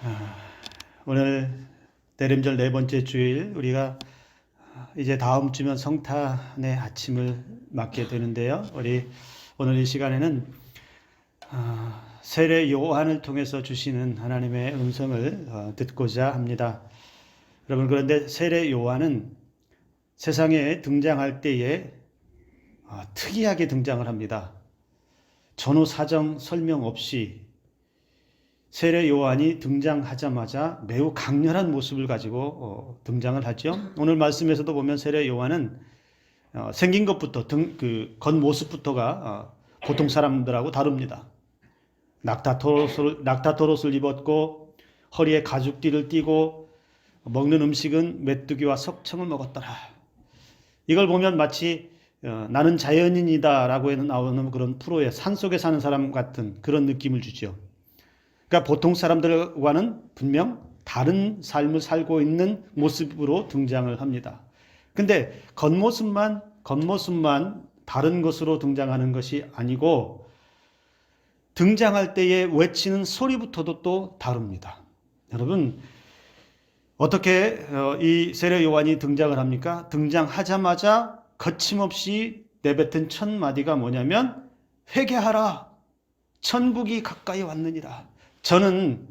아, 오늘 대림절 네 번째 주일, 우리가 이제 다음 주면 성탄의 아침을 맞게 되는데요. 우리 오늘 이 시간에는 세례 요한을 통해서 주시는 하나님의 음성을 듣고자 합니다. 여러분, 그런데 세례 요한은 세상에 등장할 때에 특이하게 등장을 합니다. 전후 사정 설명 없이 세례 요한이 등장하자마자 매우 강렬한 모습을 가지고 등장을 하죠. 오늘 말씀에서도 보면 세례 요한은 생긴 것부터 그 겉모습부터가 보통 사람들하고 다릅니다. 낙타토롯을 입었고 허리에 가죽띠를 띠고 먹는 음식은 메뚜기와 석청을 먹었더라. 이걸 보면 마치 나는 자연인이다라고 나오는 그런 프로의 산속에 사는 사람 같은 그런 느낌을 주죠. 그러니까 보통 사람들과는 분명 다른 삶을 살고 있는 모습으로 등장을 합니다. 근데 겉모습만 다른 것으로 등장하는 것이 아니고 등장할 때에 외치는 소리부터도 또 다릅니다. 여러분, 어떻게 이 세례 요한이 등장을 합니까? 등장하자마자 거침없이 내뱉은 첫 마디가 뭐냐면 회개하라, 천국이 가까이 왔느니라. 저는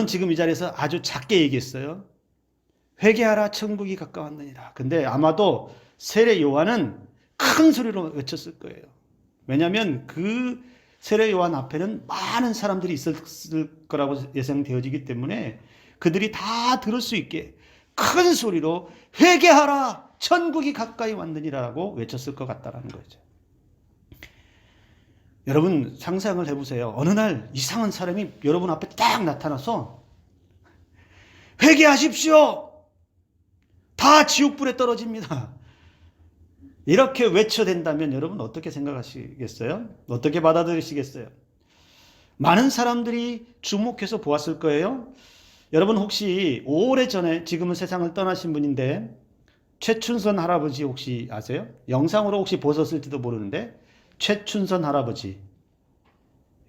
지금 이 자리에서 아주 작게 얘기했어요. 회개하라, 천국이 가까웠느니라. 근데 아마도 세례 요한은 큰 소리로 외쳤을 거예요. 왜냐하면 그 세례 요한 앞에는 많은 사람들이 있었을 거라고 예상되어지기 때문에 그들이 다 들을 수 있게 큰 소리로 회개하라, 천국이 가까이 왔느니라고 외쳤을 것 같다라는 거죠. 여러분 상상을 해보세요. 어느 날 이상한 사람이 여러분 앞에 딱 나타나서 회개하십시오. 다 지옥불에 떨어집니다. 이렇게 외쳐댄다면 여러분 어떻게 생각하시겠어요? 어떻게 받아들이시겠어요? 많은 사람들이 주목해서 보았을 거예요. 여러분 혹시 오래전에 지금은 세상을 떠나신 분인데 최춘선 할아버지 혹시 아세요? 영상으로 혹시 보셨을지도 모르는데 최춘선 할아버지,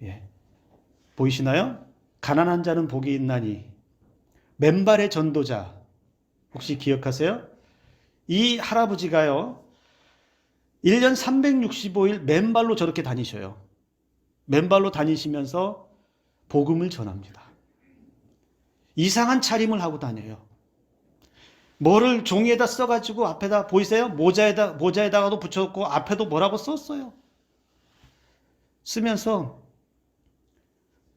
예. 보이시나요? 가난한 자는 복이 있나니, 맨발의 전도자, 혹시 기억하세요? 이 할아버지가요 1년 365일 맨발로 저렇게 다니셔요. 맨발로 다니시면서 복음을 전합니다. 이상한 차림을 하고 다녀요. 뭐를 종이에다 써가지고 앞에다 보이세요? 모자에다가도 붙여놓고 앞에도 뭐라고 썼어요. 쓰면서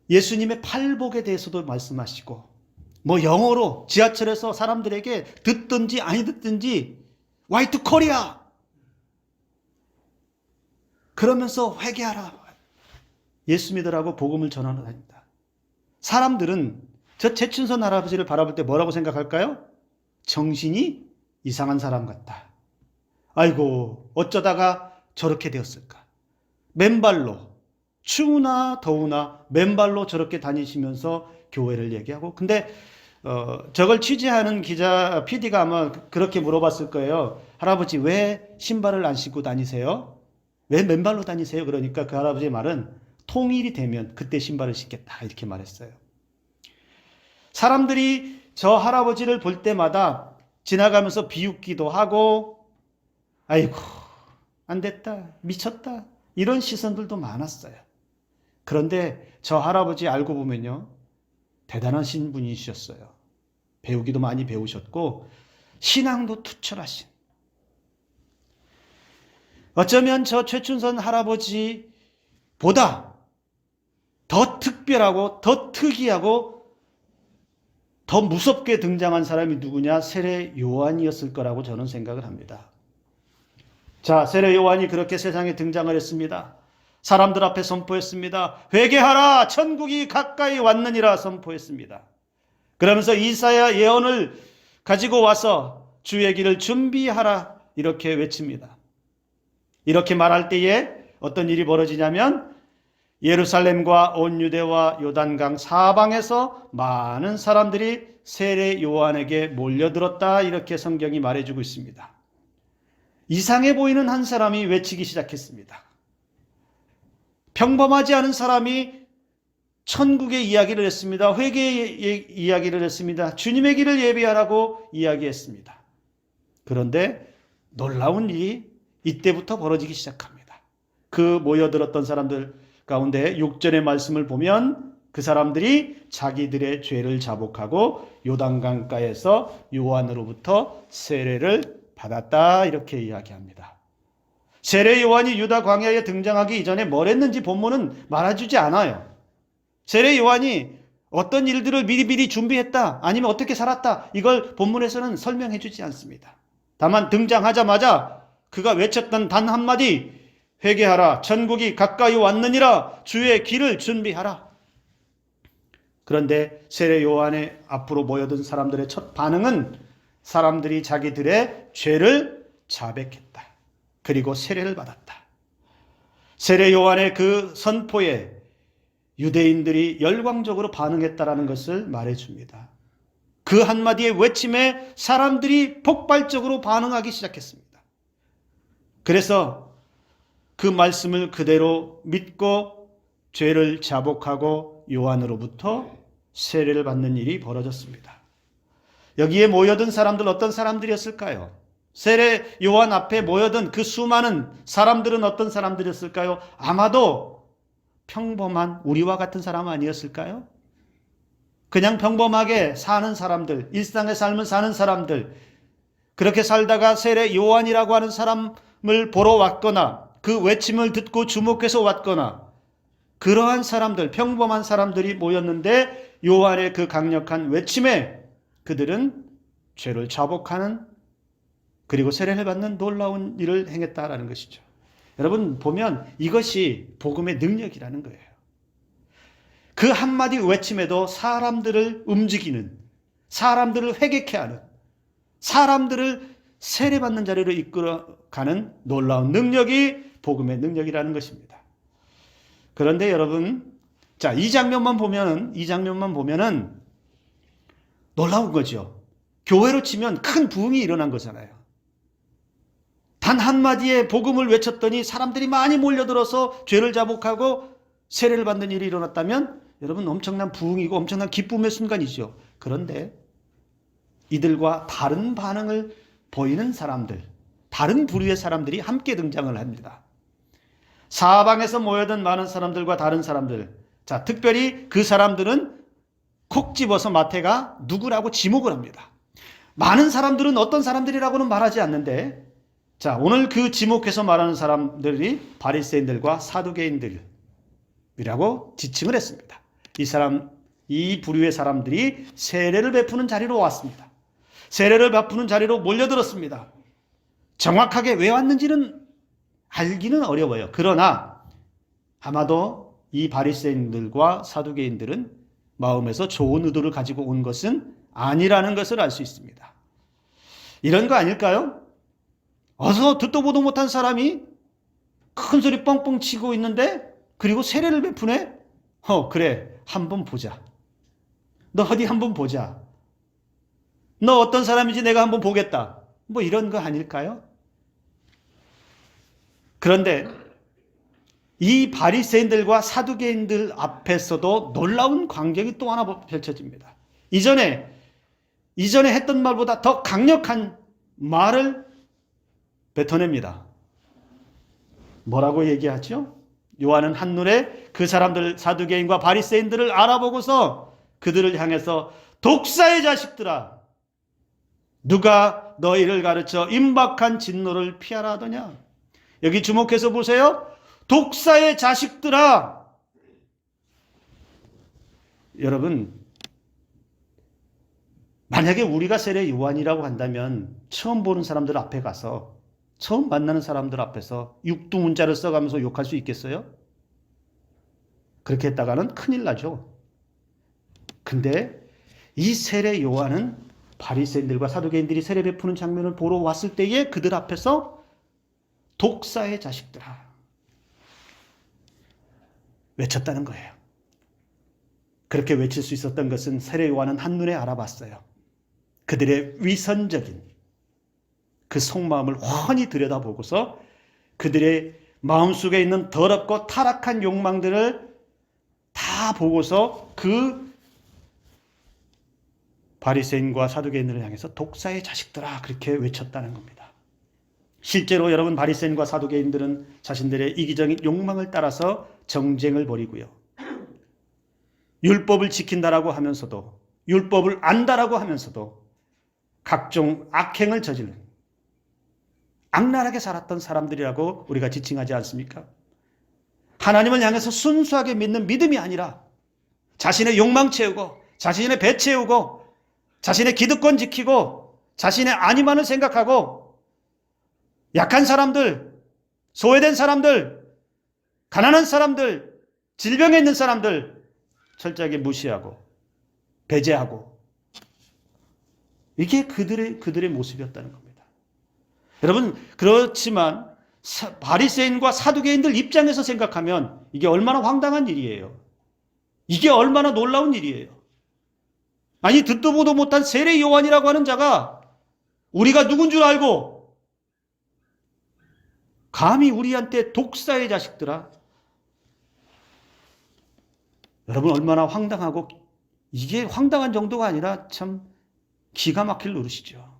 예수님의 팔복에 대해서도 말씀하시고 뭐 영어로 지하철에서 사람들에게 듣든지 아니 듣든지 화이트 코리아 그러면서 회개하라, 예수 믿으라고 복음을 전하는 겁니다. 사람들은 저 최춘선 할아버지를 바라볼 때 뭐라고 생각할까요? 정신이 이상한 사람 같다. 아이고 어쩌다가 저렇게 되었을까. 맨발로 추우나 더우나 맨발로 저렇게 다니시면서 교회를 얘기하고, 근데 저걸 취재하는 기자 PD가 아마 그렇게 물어봤을 거예요. 할아버지 왜 신발을 안 신고 다니세요? 왜 맨발로 다니세요? 그러니까 그 할아버지의 말은 통일이 되면 그때 신발을 신겠다 이렇게 말했어요. 사람들이 저 할아버지를 볼 때마다 지나가면서 비웃기도 하고 아이고 안 됐다, 미쳤다, 이런 시선들도 많았어요. 그런데 저 할아버지 알고 보면요 대단하신 분이셨어요. 배우기도 많이 배우셨고 신앙도 투철하신, 어쩌면 저 최춘선 할아버지보다 더 특별하고 더 특이하고 더 무섭게 등장한 사람이 누구냐? 세례 요한이었을 거라고 저는 생각을 합니다. 자, 세례 요한이 그렇게 세상에 등장을 했습니다. 사람들 앞에 선포했습니다. 회개하라, 천국이 가까이 왔느니라 선포했습니다. 그러면서 이사야 예언을 가지고 와서 주의 길을 준비하라 이렇게 외칩니다. 이렇게 말할 때에 어떤 일이 벌어지냐면 예루살렘과 온 유대와 요단강 사방에서 많은 사람들이 세례 요한에게 몰려들었다 이렇게 성경이 말해주고 있습니다. 이상해 보이는 한 사람이 외치기 시작했습니다. 평범하지 않은 사람이 천국의 이야기를 했습니다. 회개의 이야기를 했습니다. 주님의 길을 예비하라고 이야기했습니다. 그런데 놀라운 일이 이때부터 벌어지기 시작합니다. 그 모여들었던 사람들 가운데 6절의 말씀을 보면 그 사람들이 자기들의 죄를 자복하고 요단강가에서 요한으로부터 세례를 받았다, 이렇게 이야기합니다. 세례 요한이 유다 광야에 등장하기 이전에 뭘 했는지 본문은 말해주지 않아요. 세례 요한이 어떤 일들을 미리미리 준비했다, 아니면 어떻게 살았다, 이걸 본문에서는 설명해 주지 않습니다. 다만 등장하자마자 그가 외쳤던 단 한마디, 회개하라, 천국이 가까이 왔느니라, 주의 길을 준비하라. 그런데 세례 요한의 앞으로 모여든 사람들의 첫 반응은 사람들이 자기들의 죄를 자백했다, 그리고 세례를 받았다. 세례 요한의 그 선포에 유대인들이 열광적으로 반응했다라는 것을 말해줍니다. 그 한마디의 외침에 사람들이 폭발적으로 반응하기 시작했습니다. 그래서 그 말씀을 그대로 믿고 죄를 자복하고 요한으로부터 세례를 받는 일이 벌어졌습니다. 여기에 모여든 사람들, 어떤 사람들이었을까요? 세례 요한 앞에 모여든 그 수많은 사람들은 어떤 사람들이었을까요? 아마도 평범한 우리와 같은 사람 아니었을까요? 그냥 평범하게 사는 사람들, 일상의 삶을 사는 사람들, 그렇게 살다가 세례 요한이라고 하는 사람을 보러 왔거나 그 외침을 듣고 주목해서 왔거나, 그러한 사람들, 평범한 사람들이 모였는데 요한의 그 강력한 외침에 그들은 죄를 자복하는, 그리고 세례를 받는 놀라운 일을 행했다라는 것이죠. 여러분 보면 이것이 복음의 능력이라는 거예요. 그 한마디 외침에도 사람들을 움직이는, 사람들을 회개케 하는, 사람들을 세례받는 자리로 이끌어가는 놀라운 능력이 복음의 능력이라는 것입니다. 그런데 여러분, 자, 이 장면만 보면은 놀라운 거죠. 교회로 치면 큰 부흥이 일어난 거잖아요. 단 한마디의 복음을 외쳤더니 사람들이 많이 몰려들어서 죄를 자복하고 세례를 받는 일이 일어났다면 여러분 엄청난 부흥이고 엄청난 기쁨의 순간이죠. 그런데 이들과 다른 반응을 보이는 사람들, 다른 부류의 사람들이 함께 등장을 합니다. 사방에서 모여든 많은 사람들과 다른 사람들, 자, 특별히 그 사람들은 콕 집어서 마태가 누구라고 지목을 합니다. 많은 사람들은 어떤 사람들이라고는 말하지 않는데, 자, 오늘 그 지목해서 말하는 사람들이 바리새인들과 사두개인들이라고 지칭을 했습니다. 이 부류의 사람들이 세례를 베푸는 자리로 왔습니다. 세례를 베푸는 자리로 몰려들었습니다. 정확하게 왜 왔는지는 알기는 어려워요. 그러나 아마도 이 바리새인들과 사두개인들은 마음에서 좋은 의도를 가지고 온 것은 아니라는 것을 알 수 있습니다. 이런 거 아닐까요? 어서 듣도 보도 못한 사람이 큰 소리 뻥뻥 치고 있는데, 그리고 세례를 베푸네? 그래, 한번 보자. 너 어디 한번 보자. 너 어떤 사람인지 내가 한번 보겠다. 뭐 이런 거 아닐까요? 그런데 이 바리새인들과 사두개인들 앞에서도 놀라운 광경이 또 하나 펼쳐집니다. 이전에 했던 말보다 더 강력한 말을 뱉어냅니다. 뭐라고 얘기하죠? 요한은 한눈에 그 사람들, 사두개인과 바리새인들을 알아보고서 그들을 향해서 독사의 자식들아, 누가 너희를 가르쳐 임박한 진노를 피하라 하더냐? 여기 주목해서 보세요. 독사의 자식들아. 여러분, 만약에 우리가 세례 요한이라고 한다면 처음 보는 사람들 앞에 가서, 처음 만나는 사람들 앞에서 육두문자를 써가면서 욕할 수 있겠어요? 그렇게 했다가는 큰일 나죠. 근데 이 세례 요한은 바리새인들과 사두개인들이 세례 베푸는 장면을 보러 왔을 때에 그들 앞에서 독사의 자식들아 외쳤다는 거예요. 그렇게 외칠 수 있었던 것은 세례 요한은 한눈에 알아봤어요. 그들의 위선적인 그 속마음을 훤히 들여다보고서 그들의 마음속에 있는 더럽고 타락한 욕망들을 다 다 보고서 그 바리새인과 사두개인들을 향해서 독사의 자식들아 그렇게 외쳤다는 겁니다. 실제로 여러분 바리새인과 사두개인들은 자신들의 이기적인 욕망을 따라서 정쟁을 벌이고요. 율법을 지킨다라고 하면서도 율법을 안다라고 하면서도 각종 악행을 저지른 악랄하게 살았던 사람들이라고 우리가 지칭하지 않습니까? 하나님을 향해서 순수하게 믿는 믿음이 아니라 자신의 욕망 채우고 자신의 배 채우고 자신의 기득권 지키고 자신의 안위만을 생각하고 약한 사람들, 소외된 사람들, 가난한 사람들, 질병에 있는 사람들 철저하게 무시하고 배제하고 이게 그들의 모습이었다는 겁니다. 여러분 그렇지만 바리새인과 사두개인들 입장에서 생각하면 이게 얼마나 황당한 일이에요. 이게 얼마나 놀라운 일이에요. 아니 듣도 보도 못한 세례 요한이라고 하는 자가 우리가 누군 줄 알고 감히 우리한테 독사의 자식들아. 여러분 얼마나 황당하고 이게 황당한 정도가 아니라 참 기가 막힐 노릇이죠.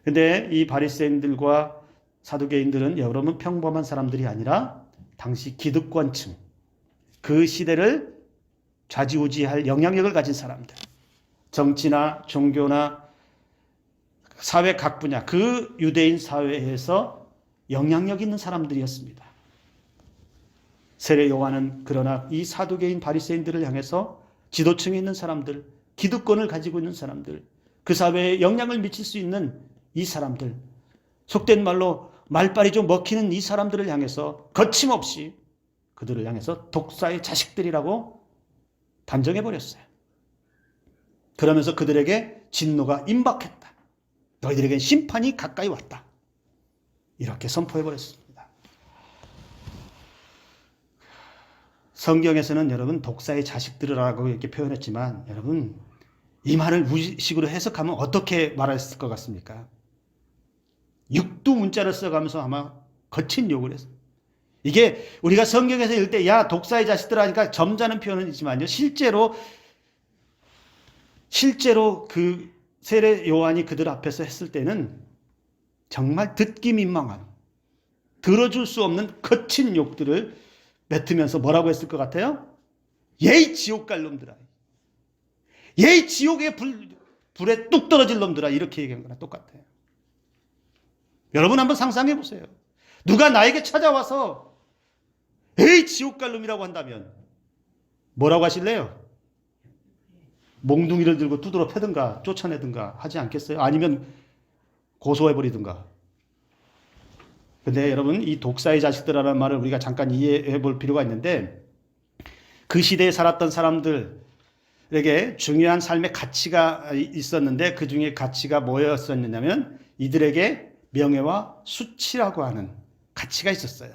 근데 이 바리새인들과 사두개인들은 여러분 평범한 사람들이 아니라 당시 기득권층, 그 시대를 좌지우지할 영향력을 가진 사람들, 정치나 종교나 사회 각 분야, 그 유대인 사회에서 영향력 있는 사람들이었습니다. 세례 요한은 그러나 이 사두개인 바리새인들을 향해서 지도층에 있는 사람들, 기득권을 가지고 있는 사람들, 그 사회에 영향을 미칠 수 있는 이 사람들, 속된 말로 말빨이 좀 먹히는 이 사람들을 향해서 거침없이 그들을 향해서 독사의 자식들이라고 단정해버렸어요. 그러면서 그들에게 진노가 임박했다. 너희들에겐 심판이 가까이 왔다. 이렇게 선포해버렸습니다. 성경에서는 여러분 독사의 자식들이라고 이렇게 표현했지만 여러분 이 말을 무식으로 해석하면 어떻게 말했을 것 같습니까? 육두 문자를 써가면서 아마 거친 욕을 했어요. 이게 우리가 성경에서 읽을 때 야 독사의 자식들 하니까 점잖은 표현은 있지만요. 실제로 그 세례 요한이 그들 앞에서 했을 때는 정말 듣기 민망한 들어줄 수 없는 거친 욕들을 뱉으면서 뭐라고 했을 것 같아요? 예이 지옥 갈 놈들아. 예이 지옥의 불에 뚝 떨어질 놈들아. 이렇게 얘기한 거랑 똑같아요. 여러분 한번 상상해 보세요. 누가 나에게 찾아와서 에이 지옥 갈 놈이라고 한다면 뭐라고 하실래요? 몽둥이를 들고 두드러 패든가 쫓아내든가 하지 않겠어요? 아니면 고소해버리든가. 근데 여러분 이 독사의 자식들이라는 말을 우리가 잠깐 이해해 볼 필요가 있는데 그 시대에 살았던 사람들에게 중요한 삶의 가치가 있었는데 그 중에 가치가 뭐였었느냐면 이들에게 명예와 수치라고 하는 가치가 있었어요.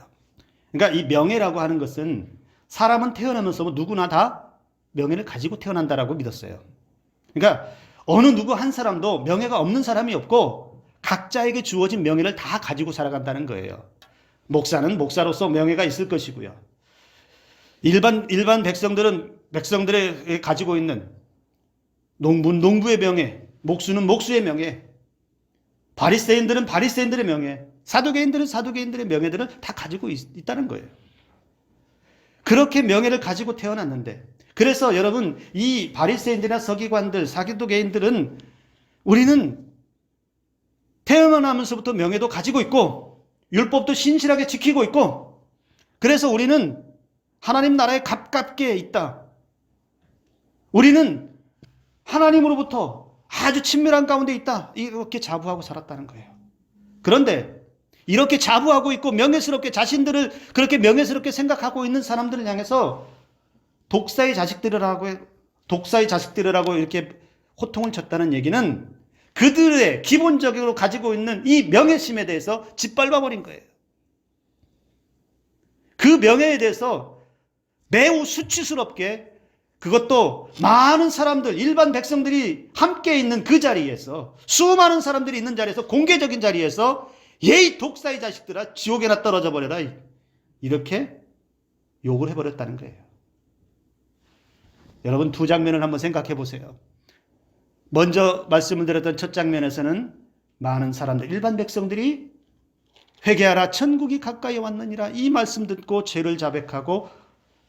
그러니까 이 명예라고 하는 것은 사람은 태어나면서 누구나 다 명예를 가지고 태어난다라고 믿었어요. 그러니까 어느 누구 한 사람도 명예가 없는 사람이 없고 각자에게 주어진 명예를 다 가지고 살아간다는 거예요. 목사는 목사로서 명예가 있을 것이고요. 일반 백성들의 가지고 있는 농부의 명예, 목수는 목수의 명예, 바리새인들은 바리새인들의 명예, 사두개인들은 사두개인들의 명예들을 다 가지고 있다는 거예요. 그렇게 명예를 가지고 태어났는데 그래서 여러분 이 바리새인들이나 서기관들, 사두개인들은 우리는 태어나면서부터 명예도 가지고 있고 율법도 신실하게 지키고 있고 그래서 우리는 하나님 나라에 가깝게 있다. 우리는 하나님으로부터 아주 친밀한 가운데 있다. 이렇게 자부하고 살았다는 거예요. 그런데 이렇게 자부하고 있고 명예스럽게 자신들을 그렇게 명예스럽게 생각하고 있는 사람들을 향해서 독사의 자식들이라고 이렇게 호통을 쳤다는 얘기는 그들의 기본적으로 가지고 있는 이 명예심에 대해서 짓밟아버린 거예요. 그 명예에 대해서 매우 수치스럽게 그것도 많은 사람들, 일반 백성들이 함께 있는 그 자리에서 수많은 사람들이 있는 자리에서 공개적인 자리에서 예이 독사의 자식들아 지옥에나 떨어져 버려라 이렇게 욕을 해버렸다는 거예요. 여러분 두 장면을 한번 생각해 보세요. 먼저 말씀을 드렸던 첫 장면에서는 많은 사람들, 일반 백성들이 회개하라 천국이 가까이 왔느니라 이 말씀 듣고 죄를 자백하고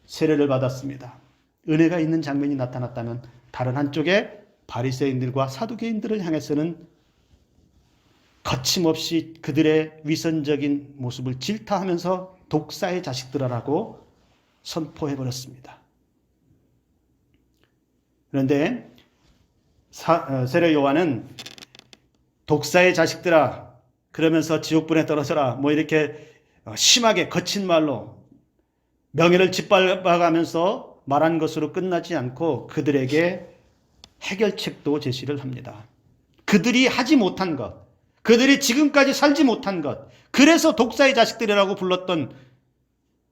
세례를 받았습니다. 은혜가 있는 장면이 나타났다면 다른 한쪽에 바리새인들과 사두개인들을 향해서는 거침없이 그들의 위선적인 모습을 질타하면서 독사의 자식들아라고 선포해버렸습니다. 그런데 세례 요한은 독사의 자식들아 그러면서 지옥불에 떨어져라 뭐 이렇게 심하게 거친 말로 명예를 짓밟아가면서 말한 것으로 끝나지 않고 그들에게 해결책도 제시를 합니다. 그들이 하지 못한 것, 그들이 지금까지 살지 못한 것, 그래서 독사의 자식들이라고 불렀던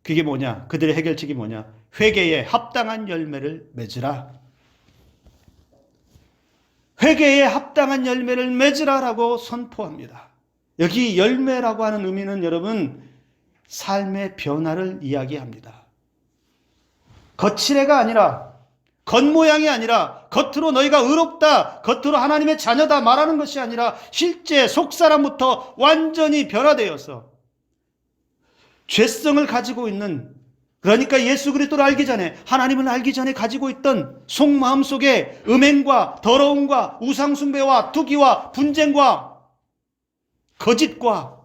그게 뭐냐? 그들의 해결책이 뭐냐? 회개에 합당한 열매를 맺으라. 회개에 합당한 열매를 맺으라라고 선포합니다. 여기 열매라고 하는 의미는 여러분 삶의 변화를 이야기합니다. 거칠애가 아니라 겉모양이 아니라 겉으로 너희가 의롭다, 겉으로 하나님의 자녀다 말하는 것이 아니라 실제 속사람부터 완전히 변화되어서 죄성을 가지고 있는, 그러니까 예수 그리스도를 알기 전에, 하나님을 알기 전에 가지고 있던 속마음 속에 음행과 더러움과 우상숭배와 투기와 분쟁과 거짓과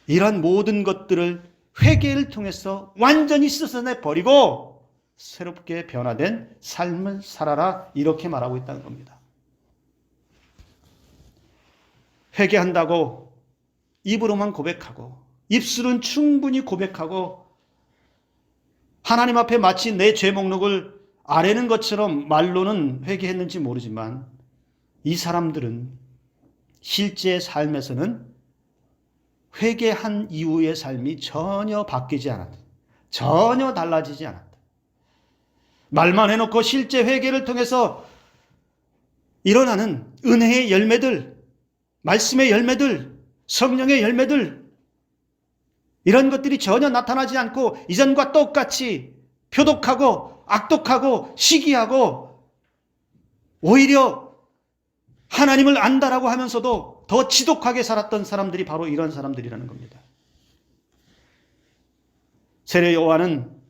이런 모든 것들을 회개를 통해서 완전히 씻어내 버리고 새롭게 변화된 삶을 살아라 이렇게 말하고 있다는 겁니다. 회개한다고 입으로만 고백하고 입술은 충분히 고백하고 하나님 앞에 마치 내 죄 목록을 아뢰는 것처럼 말로는 회개했는지 모르지만 이 사람들은 실제 삶에서는 회개한 이후의 삶이 전혀 바뀌지 않았다. 전혀 달라지지 않았다. 말만 해놓고 실제 회개를 통해서 일어나는 은혜의 열매들, 말씀의 열매들, 성령의 열매들, 이런 것들이 전혀 나타나지 않고 이전과 똑같이 표독하고 악독하고 시기하고 오히려 하나님을 안다라고 하면서도 더 지독하게 살았던 사람들이 바로 이런 사람들이라는 겁니다. 세례 요한은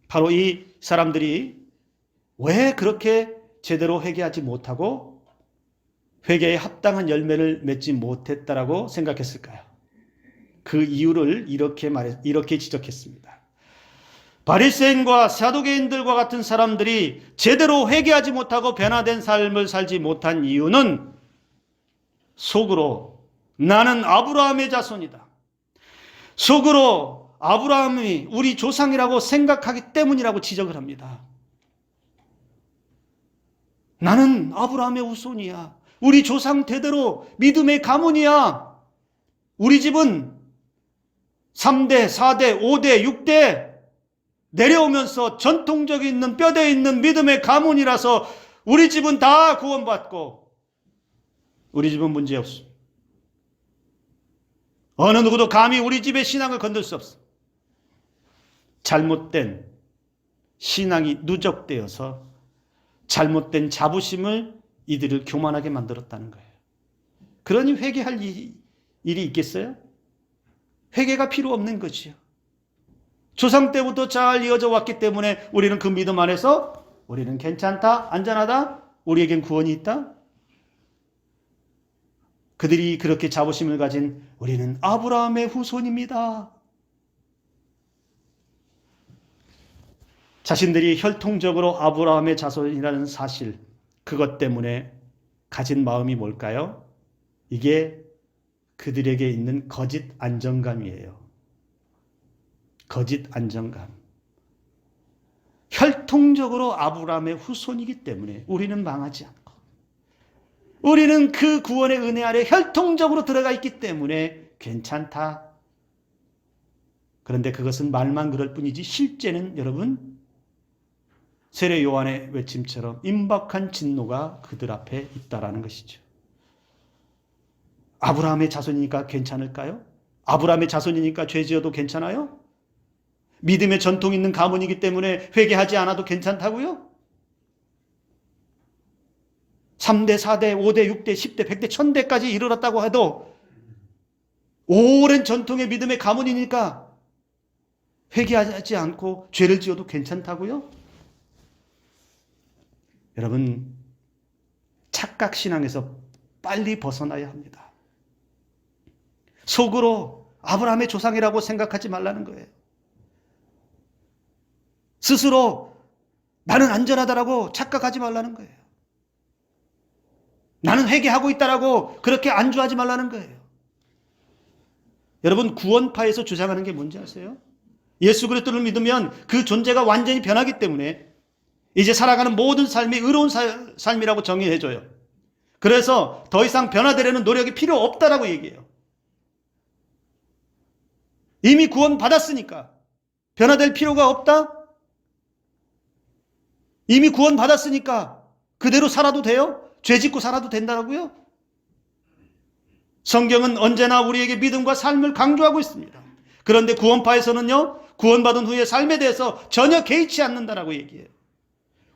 바로 이 사람들이 왜 그렇게 제대로 회개하지 못하고 회개에 합당한 열매를 맺지 못했다라고 생각했을까요? 그 이유를 이렇게 지적했습니다. 바리새인과 사두개인들과 같은 사람들이 제대로 회개하지 못하고 변화된 삶을 살지 못한 이유는 속으로 나는 아브라함의 자손이다. 속으로 아브라함이 우리 조상이라고 생각하기 때문이라고 지적을 합니다. 나는 아브라함의 후손이야. 우리 조상 대대로 믿음의 가문이야. 우리 집은 3대, 4대, 5대, 6대 내려오면서 전통적인 있는 뼈대 있는 믿음의 가문이라서 우리 집은 다 구원받고 우리 집은 문제없어. 어느 누구도 감히 우리 집의 신앙을 건들 수 없어. 잘못된 신앙이 누적되어서 잘못된 자부심을 이들을 교만하게 만들었다는 거예요. 그러니 회개할 일이 있겠어요? 회개가 필요 없는 것이요. 조상 때부터 잘 이어져 왔기 때문에 우리는 그 믿음 안에서 우리는 괜찮다, 안전하다, 우리에겐 구원이 있다. 그들이 그렇게 자부심을 가진 우리는 아브라함의 후손입니다. 자신들이 혈통적으로 아브라함의 자손이라는 사실, 그것 때문에 가진 마음이 뭘까요? 이게 그들에게 있는 거짓 안정감이에요. 거짓 안정감. 혈통적으로 아브라함의 후손이기 때문에 우리는 망하지 않고 우리는 그 구원의 은혜 아래 혈통적으로 들어가 있기 때문에 괜찮다. 그런데 그것은 말만 그럴 뿐이지 실제는 여러분 세례 요한의 외침처럼 임박한 진노가 그들 앞에 있다라는 것이죠. 아브라함의 자손이니까 괜찮을까요? 아브라함의 자손이니까 죄 지어도 괜찮아요? 믿음의 전통 있는 가문이기 때문에 회개하지 않아도 괜찮다고요? 3대, 4대, 5대, 6대, 10대, 100대, 1000대까지 이르렀다고 해도 오랜 전통의 믿음의 가문이니까 회개하지 않고 죄를 지어도 괜찮다고요? 여러분, 착각신앙에서 빨리 벗어나야 합니다. 속으로 아브라함의 조상이라고 생각하지 말라는 거예요. 스스로 나는 안전하다라고 착각하지 말라는 거예요. 나는 회개하고 있다라고 그렇게 안주하지 말라는 거예요. 여러분, 구원파에서 주장하는 게 뭔지 아세요? 예수 그리스도를 믿으면 그 존재가 완전히 변하기 때문에 이제 살아가는 모든 삶이 의로운 삶이라고 정의해줘요. 그래서 더 이상 변화되려는 노력이 필요 없다라고 얘기해요. 이미 구원받았으니까 변화될 필요가 없다? 이미 구원받았으니까 그대로 살아도 돼요? 죄 짓고 살아도 된다고요? 성경은 언제나 우리에게 믿음과 삶을 강조하고 있습니다. 그런데 구원파에서는요, 구원받은 후의 삶에 대해서 전혀 개의치 않는다라고 얘기해요.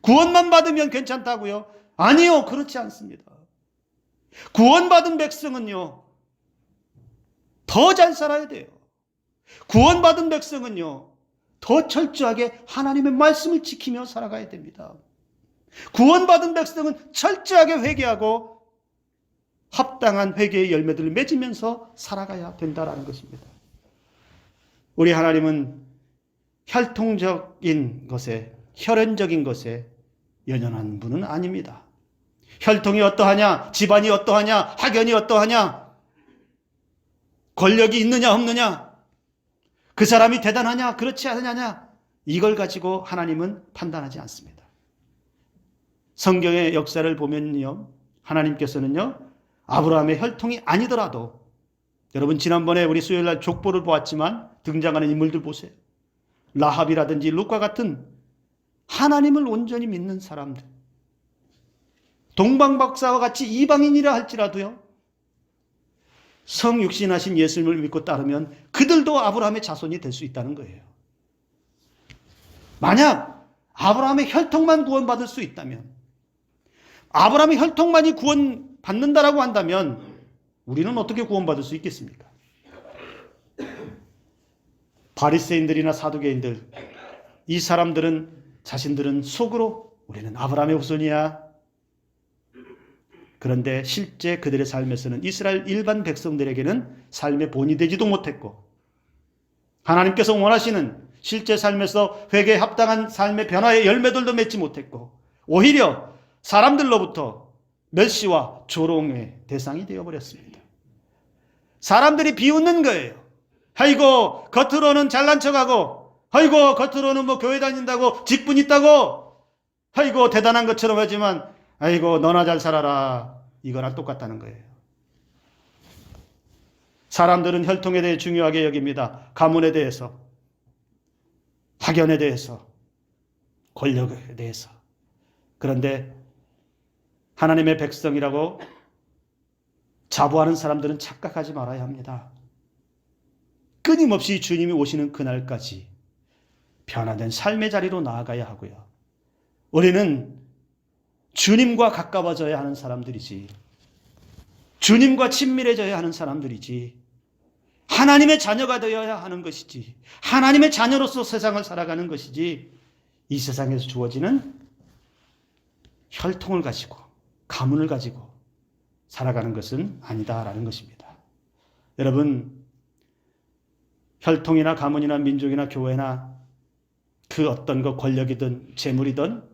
구원만 받으면 괜찮다고요? 아니요, 그렇지 않습니다. 구원받은 백성은요, 더 잘 살아야 돼요. 구원받은 백성은요, 더 철저하게 하나님의 말씀을 지키며 살아가야 됩니다. 구원받은 백성은 철저하게 회개하고 합당한 회개의 열매들을 맺으면서 살아가야 된다는 것입니다. 우리 하나님은 혈통적인 것에, 혈연적인 것에 연연한 분은 아닙니다. 혈통이 어떠하냐, 집안이 어떠하냐, 학연이 어떠하냐, 권력이 있느냐 없느냐, 그 사람이 대단하냐 그렇지 않느냐, 이걸 가지고 하나님은 판단하지 않습니다. 성경의 역사를 보면요, 하나님께서는요, 아브라함의 혈통이 아니더라도, 여러분 지난번에 우리 수요일날 족보를 보았지만 등장하는 인물들 보세요. 라합이라든지 룻과 같은 하나님을 온전히 믿는 사람들, 동방박사와 같이 이방인이라 할지라도요, 성육신하신 예수님을 믿고 따르면 그들도 아브라함의 자손이 될 수 있다는 거예요. 만약 아브라함의 혈통만 구원받을 수 있다면, 아브라함의 혈통만이 구원받는다라고 한다면 우리는 어떻게 구원받을 수 있겠습니까? 바리새인들이나 사두개인들, 이 사람들은 자신들은 속으로 우리는 아브라함의 후손이야. 그런데 실제 그들의 삶에서는 이스라엘 일반 백성들에게는 삶의 본이 되지도 못했고, 하나님께서 원하시는 실제 삶에서 회개에 합당한 삶의 변화의 열매들도 맺지 못했고, 오히려 사람들로부터 멸시와 조롱의 대상이 되어버렸습니다. 사람들이 비웃는 거예요. 아이고 겉으로는 잘난 척하고, 아이고 겉으로는 뭐 교회 다닌다고 직분 있다고, 아이고 대단한 것처럼 하지만 아이고 너나 잘 살아라, 이거랑 똑같다는 거예요. 사람들은 혈통에 대해 중요하게 여깁니다. 가문에 대해서, 학연에 대해서, 권력에 대해서. 그런데 하나님의 백성이라고 자부하는 사람들은 착각하지 말아야 합니다. 끊임없이 주님이 오시는 그날까지 변화된 삶의 자리로 나아가야 하고요. 우리는 주님과 가까워져야 하는 사람들이지, 주님과 친밀해져야 하는 사람들이지, 하나님의 자녀가 되어야 하는 것이지, 하나님의 자녀로서 세상을 살아가는 것이지, 이 세상에서 주어지는 혈통을 가지고 가문을 가지고 살아가는 것은 아니다라는 것입니다. 여러분, 혈통이나 가문이나 민족이나 교회나 그 어떤 것, 권력이든 재물이든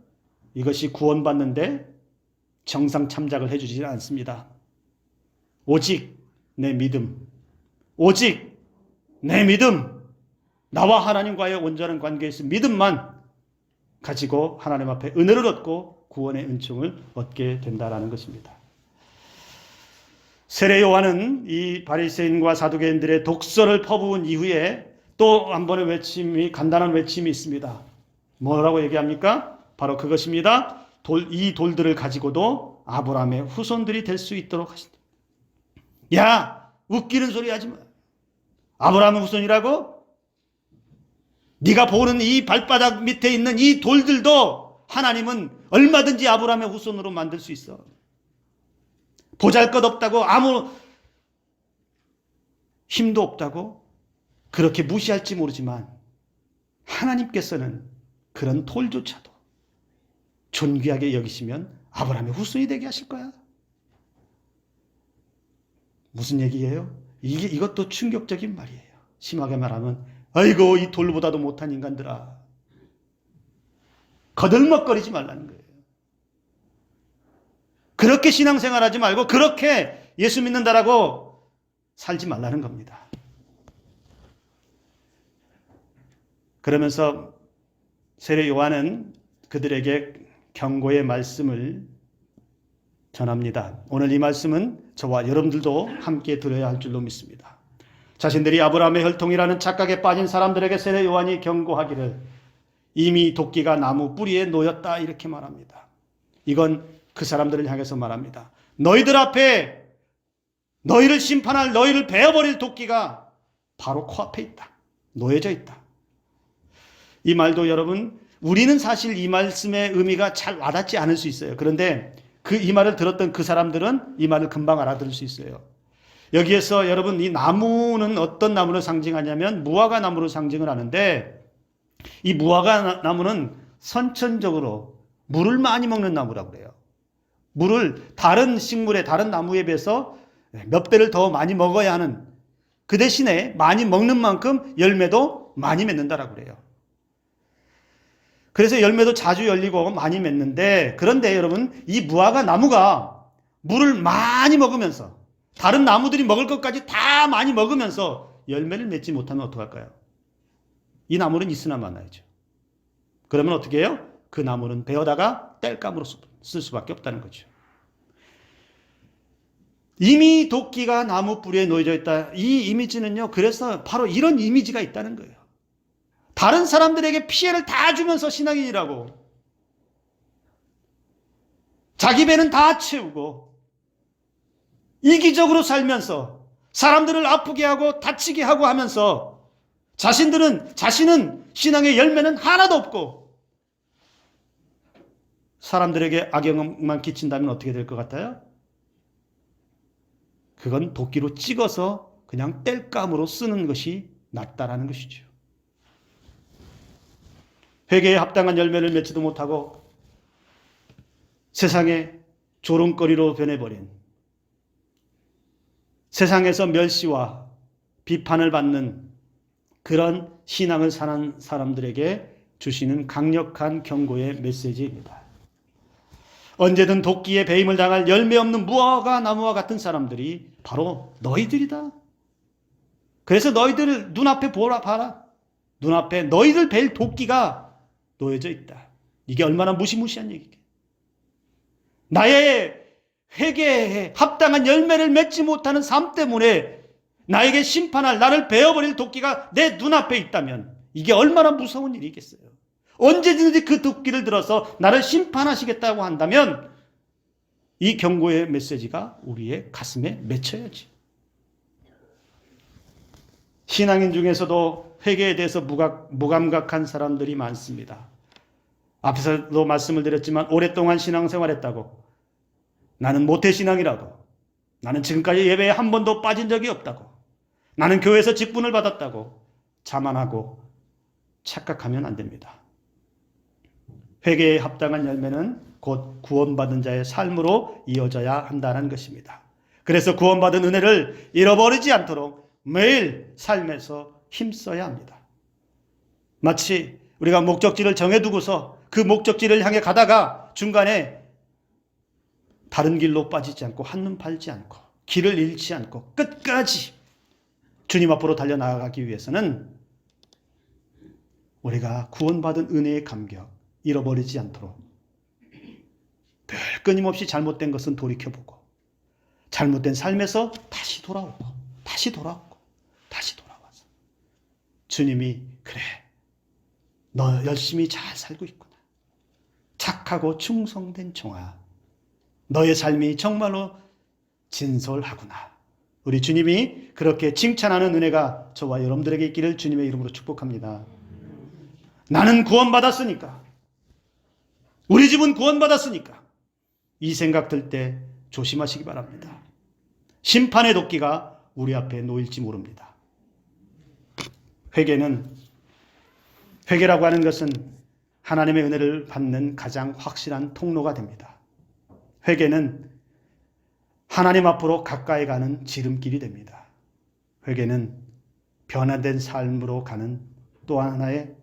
이것이 구원받는데 정상 참작을 해주지는 않습니다. 오직 내 믿음, 오직 내 믿음, 나와 하나님과의 온전한 관계에서 믿음만 가지고 하나님 앞에 은혜를 얻고 구원의 은총을 얻게 된다는 것입니다. 세례 요한은 이 바리새인과 사두개인들의 독설을 퍼부은 이후에 또 한 번의 외침이, 간단한 외침이 있습니다. 뭐라고 얘기합니까? 바로 그것입니다. 이 돌들을 가지고도 아브라함의 후손들이 될 수 있도록 하신다. 야, 웃기는 소리 하지 마. 아브라함의 후손이라고? 네가 보는 이 발바닥 밑에 있는 이 돌들도 하나님은 얼마든지 아브라함의 후손으로 만들 수 있어. 보잘것없다고 아무 힘도 없다고 그렇게 무시할지 모르지만 하나님께서는 그런 돌조차도 존귀하게 여기시면 아브라함의 후손이 되게 하실 거야. 무슨 얘기예요? 이것도 충격적인 말이에요. 심하게 말하면 아이고 이 돌보다도 못한 인간들아. 거들먹거리지 말라는 거예요. 그렇게 신앙생활하지 말고 그렇게 예수 믿는다라고 살지 말라는 겁니다. 그러면서 세례 요한은 그들에게 경고의 말씀을 전합니다. 오늘 이 말씀은 저와 여러분들도 함께 들어야 할 줄로 믿습니다. 자신들이 아브라함의 혈통이라는 착각에 빠진 사람들에게 세례 요한이 경고하기를 이미 도끼가 나무 뿌리에 놓였다 이렇게 말합니다. 이건 그 사람들을 향해서 말합니다. 너희들 앞에 너희를 심판할 너희를 베어버릴 도끼가 바로 코앞에 있다. 놓여져 있다. 이 말도 여러분 우리는 사실 이 말씀의 의미가 잘 와닿지 않을 수 있어요. 그런데 이 말을 들었던 그 사람들은 이 말을 금방 알아들을 수 있어요. 여기에서 여러분 이 나무는 어떤 나무를 상징하냐면 무화과 나무를 상징을 하는데 이 무화과 나무는 선천적으로 물을 많이 먹는 나무라고 그래요. 물을 다른 식물에 다른 나무에 비해서 몇 배를 더 많이 먹어야 하는 그 대신에 많이 먹는 만큼 열매도 많이 맺는다라고 그래요. 그래서 열매도 자주 열리고 많이 맺는데 그런데 여러분 이 무화과 나무가 물을 많이 먹으면서 다른 나무들이 먹을 것까지 다 많이 먹으면서 열매를 맺지 못하면 어떡할까요? 이 나무는 있으나 마나야죠. 그러면 어떻게 해요? 그 나무는 베어다가 땔감으로 쓸 수밖에 없다는 거죠. 이미 도끼가 나무 뿌리에 놓여져 있다. 이 이미지는요. 그래서 바로 이런 이미지가 있다는 거예요. 다른 사람들에게 피해를 다 주면서 신앙인이라고. 자기 배는 다 채우고 이기적으로 살면서 사람들을 아프게 하고 다치게 하고 하면서 자신은 신앙의 열매는 하나도 없고 사람들에게 악영만 끼친다면 어떻게 될 것 같아요? 그건 도끼로 찍어서 그냥 땔감으로 쓰는 것이 낫다라는 것이죠. 회개에 합당한 열매를 맺지도 못하고 세상의 조롱거리로 변해버린 세상에서 멸시와 비판을 받는 그런 신앙을 사는 사람들에게 주시는 강력한 경고의 메시지입니다. 언제든 도끼에 배임을 당할 열매 없는 무화과 나무와 같은 사람들이 바로 너희들이다. 그래서 너희들 눈앞에 봐라. 눈앞에 너희들 벨 도끼가 놓여져 있다. 이게 얼마나 무시무시한 얘기게. 나의 회개에 합당한 열매를 맺지 못하는 삶 때문에 나에게 심판할 나를 베어버릴 도끼가 내 눈앞에 있다면 이게 얼마나 무서운 일이겠어요. 언제든지 그 도끼를 들어서 나를 심판하시겠다고 한다면 이 경고의 메시지가 우리의 가슴에 맺혀야지. 신앙인 중에서도 회개에 대해서 무감각한 사람들이 많습니다. 앞에서도 말씀을 드렸지만 오랫동안 신앙생활했다고, 나는 모태신앙이라고, 나는 지금까지 예배에 한 번도 빠진 적이 없다고, 나는 교회에서 직분을 받았다고 자만하고 착각하면 안 됩니다. 회개에 합당한 열매는 곧 구원받은 자의 삶으로 이어져야 한다는 것입니다. 그래서 구원받은 은혜를 잃어버리지 않도록 매일 삶에서 힘써야 합니다. 마치 우리가 목적지를 정해두고서 그 목적지를 향해 가다가 중간에 다른 길로 빠지지 않고 한눈 팔지 않고 길을 잃지 않고 끝까지 주님 앞으로 달려나가기 위해서는 우리가 구원받은 은혜의 감격 잃어버리지 않도록 늘 끊임없이 잘못된 것은 돌이켜보고 잘못된 삶에서 다시 돌아와서 주님이 그래 너 열심히 잘 살고 있구나. 착하고 충성된 종아. 너의 삶이 정말로 진솔하구나. 우리 주님이 그렇게 칭찬하는 은혜가 저와 여러분들에게 있기를 주님의 이름으로 축복합니다. 나는 구원받았으니까, 우리 집은 구원받았으니까, 이 생각 들 때 조심하시기 바랍니다. 심판의 도끼가 우리 앞에 놓일지 모릅니다. 회개라고 하는 것은 하나님의 은혜를 받는 가장 확실한 통로가 됩니다. 회개는 하나님 앞으로 가까이 가는 지름길이 됩니다. 회개는 변화된 삶으로 가는 또 하나의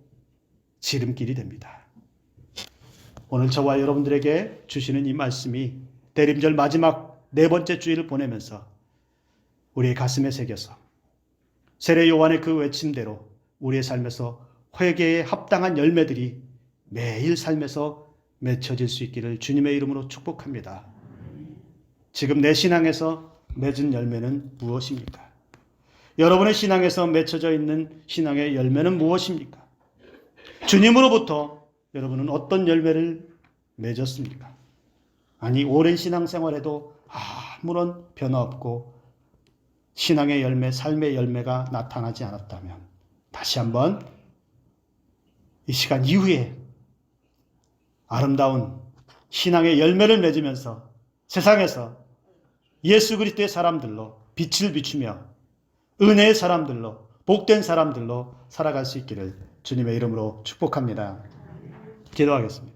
지름길이 됩니다. 오늘 저와 여러분들에게 주시는 이 말씀이 대림절 마지막 네 번째 주일을 보내면서 우리의 가슴에 새겨서 세례 요한의 그 외침대로 우리의 삶에서 회개에 합당한 열매들이 매일 삶에서 맺혀질 수 있기를 주님의 이름으로 축복합니다. 지금 내 신앙에서 맺은 열매는 무엇입니까? 여러분의 신앙에서 맺혀져 있는 신앙의 열매는 무엇입니까? 주님으로부터 여러분은 어떤 열매를 맺었습니까? 아니, 오랜 신앙생활에도 아무런 변화 없고 신앙의 열매, 삶의 열매가 나타나지 않았다면 다시 한번 이 시간 이후에 아름다운 신앙의 열매를 맺으면서 세상에서 예수 그리스도의 사람들로 빛을 비추며 은혜의 사람들로, 복된 사람들로 살아갈 수 있기를 주님의 이름으로 축복합니다. 기도하겠습니다.